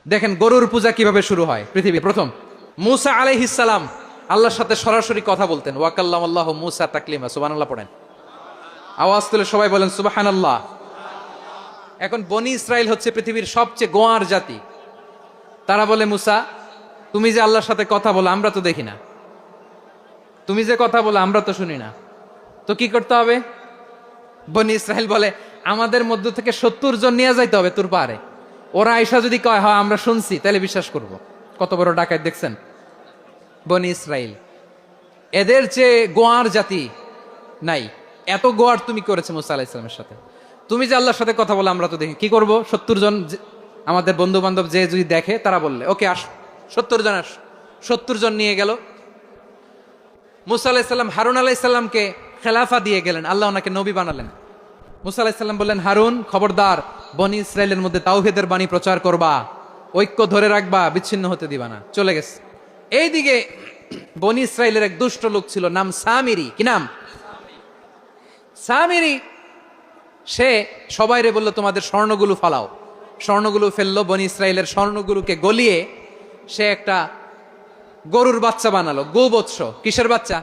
দেখেন গরুর পূজা কিভাবে শুরু হয় পৃথিবীর প্রথম। মুসা আলাইহিস সালাম আল্লাহর সাথে সরাসরি কথা বলতেন। ওয়াকাল্লাম আল্লাহ মুসা তাকলিমা। সুবহানাল্লাহ পড়েন, আওয়াজ তুলে সবাই বলেন সুবহানাল্লাহ। এখন বনি ইসরাইল হচ্ছে পৃথিবীর সবচেয়ে গোয়ার জাতি। তারা বলে, মুসা তুমি যে আল্লাহর সাথে কথা বলো আমরা তো দেখি না, তুমি যে কথা বলো আমরা তো শুনি না, তো কি করতে হবে? বনি ইসরাইল বলে, আমাদের মধ্য থেকে 70 জন নিয়ে যাইতে হবে তোর পারে। ওরা আয়সা যদি কয় হয় আমরা শুনছি, তাহলে বিশ্বাস করব। কত বড় ডাকাত দেখছেন বনি ইসরাইল। এদের যে গোয়ার জাতি নাই, এত গোয়ার তুমি করেছে মুসা আলাইহিস সালামের সাথে। তুমি যে আল্লাহর সাথে কথা বলে আমরা তো দেখি, কি করব? 70 জন আমাদের বন্ধু বান্ধব যে যদি দেখে তারা বললে ওকে আস, 70 জন আস। 70 জন নিয়ে গেল। মুসা আলাইহিস সালাম হারুন আলাইহিস সালামকে খেলাফা দিয়ে গেলেন, আল্লাহ ওনাকে নবী বানালেন। মুসা আলাইহিস সালাম বললেন, হারুন খবরদার, বনি ইসরায়েলের মধ্যে তাওহীদের বাণী প্রচার করবা, ঐক্য ধরে রাখবা, বিচ্ছিন্ন হতে দিবা না। চলে গেছে। এইদিকে বনি ইসরায়েলের এক দুষ্ট লোক ছিল, নাম সামিরি। কি নাম? সামিরি। সে সবাইরে বলল তোমাদের স্বর্ণগুলো ফালাও। স্বর্ণগুলো ফেললো, বনি ইসরায়েলের স্বর্ণগুলোকে গলিয়ে সে একটা গরুর বাচ্চা বানালো। গোবৎস। কিসের বাচ্চা?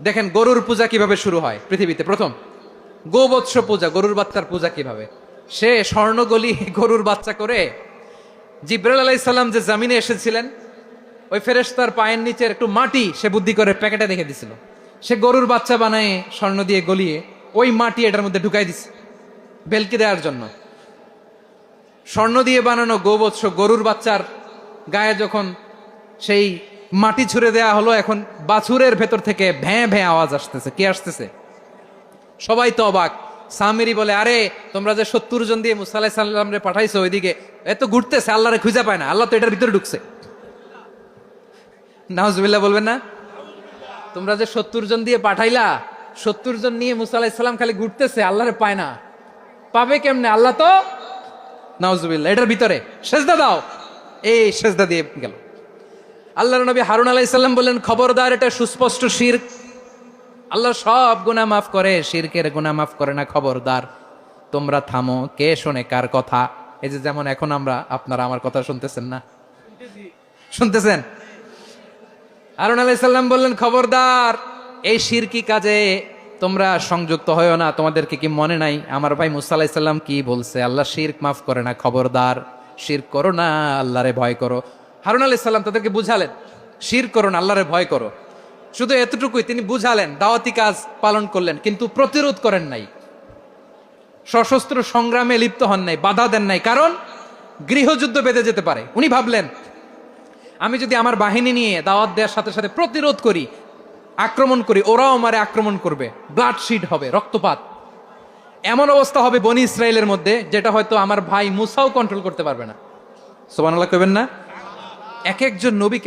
দেখেন গরুর পূজা কিভাবে শুরু হয় পৃথিবীতে প্রথম। গোবৎস পূজা, গরুর বাচ্চার পূজা কিভাবে। সে স্বর্ণ গলি গরুর বাচ্চা করে, জিব্রাইল আলাইহিস সালাম যে জামিনে এসেছিলেন, ওই ফেরেশতার পায়ের নিচের একটু মাটি সে বুদ্ধি করে প্যাকেটে রেখে দিছিল। সে গরুর বাচ্চা বানায় স্বর্ণ দিয়ে গলিয়ে ওই মাটি এটার মধ্যে ঢুকাই দিছে বেলকি দেওয়ার জন্য। স্বর্ণ দিয়ে বানানো গোবৎস গরুর বাচ্চার গায়ে যখন সেই মাটি ছুঁড়ে দেয়া হলো, এখন বাছুরের ভেতর থেকে ভ্যাঁ ভ্যাঁ আওয়াজ আসতেছে। কি আসতেছে? সবাই তো অবাক। সামিরি বলে, আরে তোমরা যে 70 জন দিয়ে মুসা আলাইহিস সালাম রে পাঠাইছো, ওইদিকে এত ঘুরতেছে, আল্লাহরে খুঁজে পায় না, আল্লাহ তো এটার ভিতরে ঢুকছে। নাউজুবিল্লাহ বলবেন না? তোমরা যে 70 জন দিয়ে পাঠাইলা, 70 জন নিয়ে মুসা আলাইহিস সালাম খালি ঘুরতেছে, আল্লাহরে পায় না। পাবে কেমনে? আল্লাহ তো নাউজুবিল্লাহ এটার ভিতরে। সেজদা দাও। এই সেজদা দিয়ে গেল। আল্লাহর নবী হারুন আলাইহিস সালাম বললেন, খবরদার, এটা সুস্পষ্ট শিরক। আল্লাহ সব গুনাহ মাফ করে, শিরকের গুনাহ মাফ করে না। খবরদার, তোমরা থামো। কে শোনে কার কথা? এই যে যেমন এখন আপনারা আমার কথা শুনতেছেন না? শুনতেছেন? হারুন আলাইহিস সালাম বললেন, খবরদার, এই শিরকি কাজে তোমরা সংযুক্ত হয়ো না। তোমাদেরকে কি মনে নাই আমার ভাই মুসা আলাইহিস সালাম কি বলছে? আল্লাহ শিরক মাফ করে না। খবরদার, শিরক করো না, আল্লাহরে ভয় করো। হারুন আলাইহিস সালাম তাদেরকে বুঝালেন, শিরক করো না, আল্লাহরে ভয় করো। শুধু এতটুকুই তিনি বুঝালেন, দাওয়াতি কাজ পালন করলেন, কিন্তু প্রতিরোধ করেন নাই, সশস্ত্র সংগ্রামে লিপ্ত হন নাই, বাধা দেন নাই। কারণ গৃহযুদ্ধ বেঁধে যেতে পারে। উনি ভাবলেন, আমি যদি আমার বাহিনী নিয়ে দাওয়াত দেওয়ার সাথে সাথে প্রতিরোধ করি, আক্রমণ করি, ওরাও আমারে আক্রমণ করবে, ব্লাডশিড হবে, রক্তপাত। এমন অবস্থা হবে বনি ইসরায়েলের মধ্যে, যেটা হয়তো আমার ভাই মুসাও কন্ট্রোল করতে পারবে না। সুবহানাল্লাহ কইবেন না? এক একজন নবী